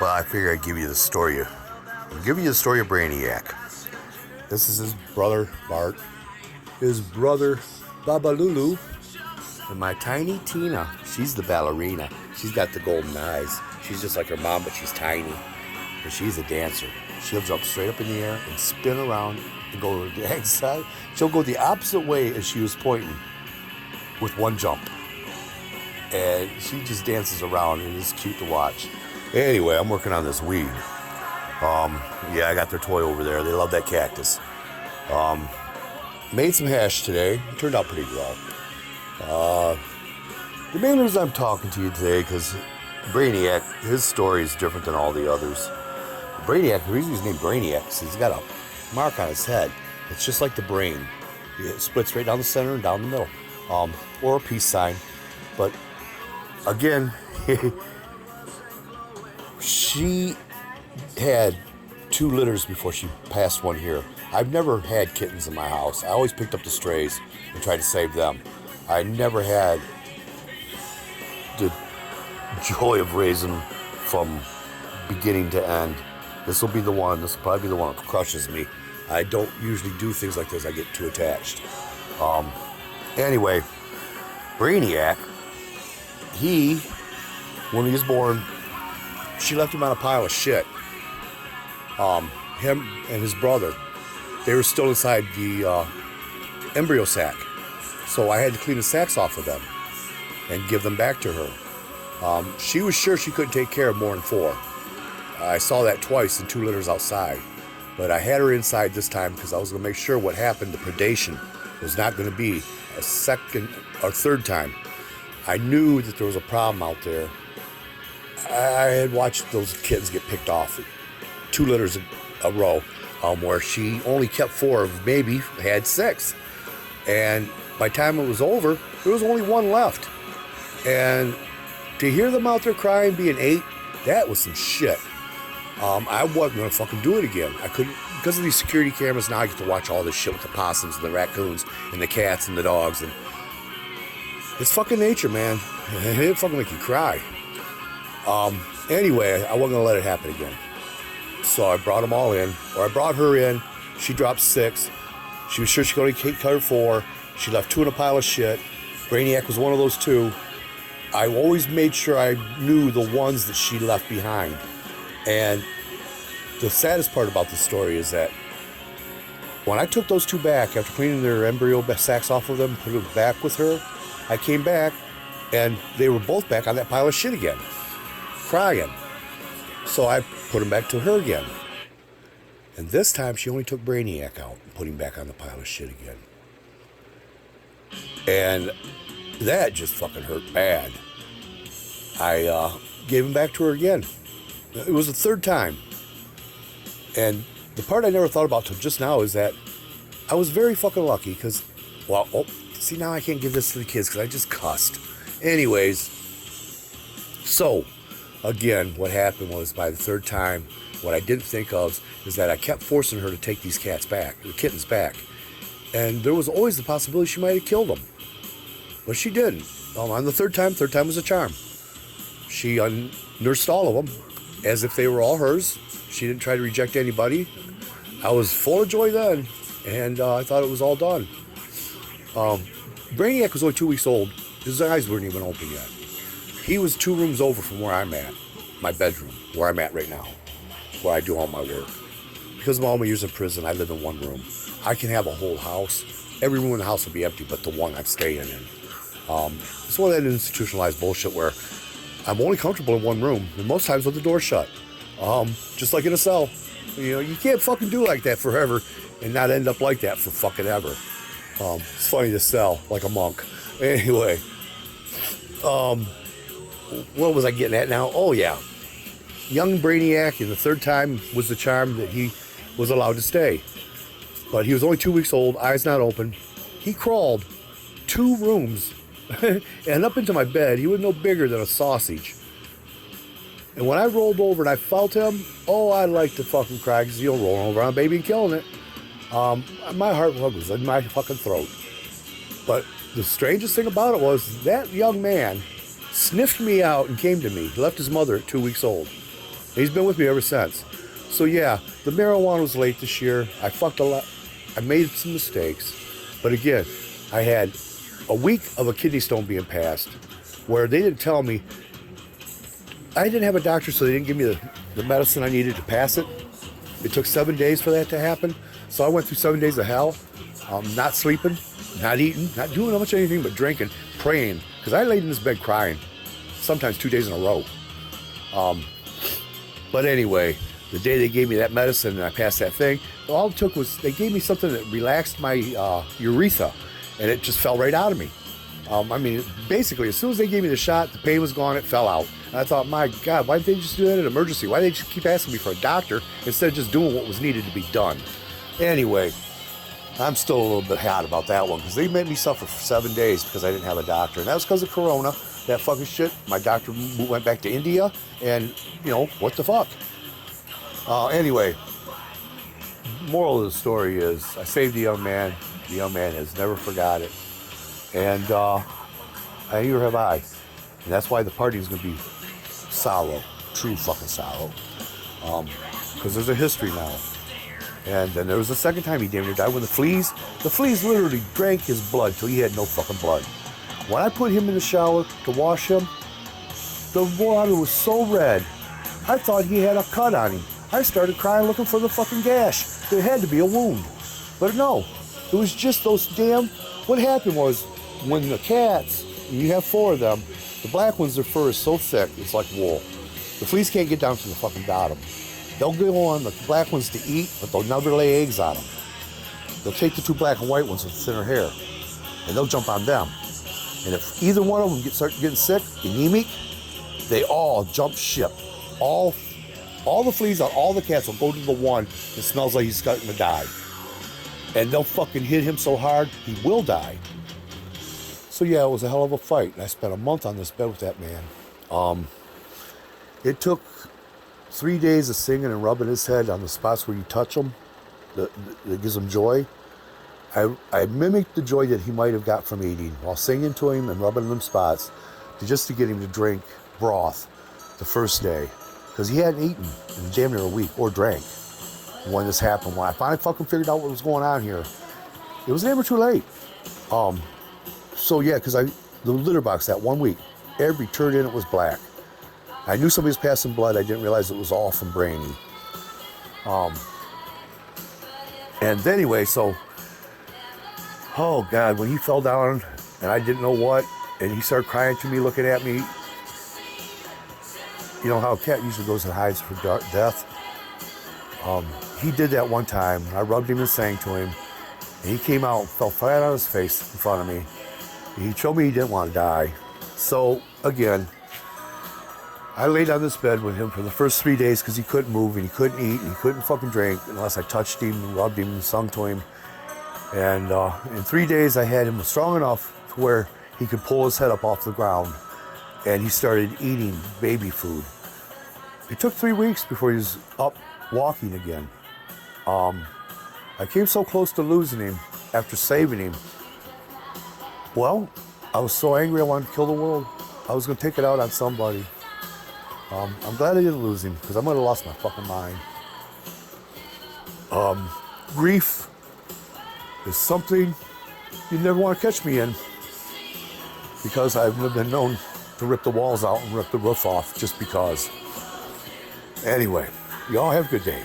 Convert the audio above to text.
Well, I figure I'd give you the story. I'll give you the story of Brainiac. This is his brother, Bart, his brother, BOBOLULU, and my tiny Tina. She's the ballerina. She's got the golden eyes. She's just like her mom, but she's tiny. And she's a dancer. She'll jump straight up in the air and spin around and go to the other side. She'll go the opposite way as she was pointing with one jump. And she just dances around, and it's cute to watch. Anyway, I'm working on this weed. Yeah, I got their toy over there. They love that cactus. Made some hash today. It turned out pretty well. The main reason I'm talking to you today, because Brainiac, his story is different than all the others. Brainiac, the reason he's named Brainiac is he's got a mark on his head. It's just like the brain. It splits right down the center and down the middle. Or a peace sign. But again, she had 2 litters before she passed one here. I've never had kittens in my house. I always picked up the strays and tried to save them. I never had the joy of raising them from beginning to end. This will be the one. This will probably be the one that crushes me. I don't usually do things like this. I get too attached. Anyway, Brainiac, when he was born, she left him on a pile of shit. Him and his brother, they were still inside the embryo sac. So I had to clean the sacs off of them and give them back to her. She was sure she couldn't take care of more than 4. I saw that twice in 2 litters outside. But I had her inside this time because I was going to make sure what happened, the predation, was not going to be a second or third time. I knew that there was a problem out there. I had watched those kittens get picked off 2 litters a row, where she only kept 4, maybe had 6. And by the time it was over, there was only 1 left. And to hear them out there crying, being 8, that was some shit. I wasn't gonna fucking do it again. I couldn't, because of these security cameras. Now I get to watch all this shit with the possums and the raccoons and the cats and the dogs, and it's fucking nature, man. It fucking make you cry. Anyway, I wasn't gonna let it happen again. So I brought them all in, or I brought her in. She dropped 6. She was sure she could only take care of 4. She left 2 in a pile of shit. Brainiac was one of those 2. I always made sure I knew the ones that she left behind. And the saddest part about the story is that when I took those 2 back, after cleaning their embryo sacs off of them, put them back with her, I came back, and they were both back on that pile of shit again, crying. So I put him back to her again. And this time she only took Brainiac out and put him back on the pile of shit again. And that just fucking hurt bad. I gave him back to her again. It was the 3rd time. And the part I never thought about till just now is that I was very fucking lucky because, well, see, now I can't give this to the kids because I just cussed. Anyways, so again, what happened was by the 3rd time, what I didn't think of is that I kept forcing her to take these cats back, the kittens back. And there was always the possibility she might have killed them. But she didn't. On the 3rd time was a charm. She nursed all of them as if they were all hers. She didn't try to reject anybody. I was full of joy then, and I thought it was all done. Brainiac was only 2 weeks old. His eyes weren't even open yet. He was 2 rooms over from where I'm at, my bedroom, where I'm at right now, where I do all my work. Because of all my years in prison, I live in 1 room. I can have a whole house. Every room in the house will be empty, but the one I'm staying in. It's one of that institutionalized bullshit where I'm only comfortable in 1 room, and most times with the door shut. Just like in a cell. You know, you can't fucking do like that forever and not end up like that for fucking ever. It's funny to sell like a monk. Anyway, what was I getting at now? Oh yeah, young Brainiac, and the 3rd time was the charm that he was allowed to stay. But he was only 2 weeks old, eyes not open. He crawled 2 rooms and up into my bed. He was no bigger than a sausage. And when I rolled over and I felt him, oh, I'd like to fucking cry because he'll roll over on a baby and killing it. My heart was in my fucking throat. But the strangest thing about it was that young man sniffed me out and came to me. He left his mother at 2 weeks old. And he's been with me ever since. So yeah, the marijuana was late this year. I fucked a lot. I made some mistakes. But again, I had a week of a kidney stone being passed where they didn't tell me. I didn't have a doctor, so they didn't give me the medicine I needed to pass it. It took 7 days for that to happen. So I went through 7 days of hell, not sleeping, not eating, not doing much anything but drinking, praying. Because I laid in this bed crying, sometimes 2 days in a row. But anyway, the day they gave me that medicine and I passed that thing, all it took was they gave me something that relaxed my urethra, and it just fell right out of me. I mean, basically, as soon as they gave me the shot, the pain was gone, it fell out. And I thought, my God, why didn't they just do that in an emergency? Why did they just keep asking me for a doctor instead of just doing what was needed to be done? Anyway, I'm still a little bit hot about that one because they made me suffer for 7 days because I didn't have a doctor. And that was because of Corona, that fucking shit. My doctor went back to India, and, you know, what the fuck? Anyway, moral of the story is I saved the young man. The young man has never forgot it. And neither have I. And that's why the party is going to be sorrow, true fucking sorrow. Because there's a history now. And then there was the second time he damn near died when the fleas literally drank his blood till he had no fucking blood. When I put him in the shower to wash him, the water was so red, I thought he had a cut on him. I started crying looking for the fucking gash. There had to be a wound. But no, it was just those damn... What happened was, when the cats, and you have 4 of them, the black ones, their fur is so thick, it's like wool. The fleas can't get down to the fucking bottom. They'll go on the black ones to eat, but they'll never lay eggs on them. They'll take the 2 black and white ones with thinner hair, and they'll jump on them. And if either one of them start getting sick, anemic, they all jump ship. All the fleas on all the cats will go to the one that smells like he's starting to die. And they'll fucking hit him so hard, he will die. So yeah, it was a hell of a fight. And I spent a month on this bed with that man. It took 3 days of singing and rubbing his head on the spots where you touch him. That gives him joy. I mimicked the joy that he might have got from eating while singing to him and rubbing them spots just to get him to drink broth the first day. Because he hadn't eaten in damn near a week or drank when this happened. When I finally fucking figured out what was going on here, it was never too late. So yeah, because the litter box that 1 week, every turd in it was black. I knew somebody was passing blood. I didn't realize it was all from Brainy. And anyway, so, oh God, when he fell down and I didn't know what, and he started crying to me, looking at me, you know how a cat usually goes and hides for death? He did that one time. I rubbed him and sang to him, and he came out and fell flat on his face in front of me. He told me he didn't want to die. So, again, I laid on this bed with him for the first 3 days because he couldn't move and he couldn't eat and he couldn't fucking drink unless I touched him and rubbed him and sung to him. And in 3 days, I had him strong enough to where he could pull his head up off the ground, and he started eating baby food. It took 3 weeks before he was up walking again. I came so close to losing him after saving him. Well, I was so angry I wanted to kill the world. I was going to take it out on somebody. I'm glad I didn't lose him because I might have lost my fucking mind. Grief is something you never want to catch me in because I've been known to rip the walls out and rip the roof off just because. Anyway, y'all have a good day.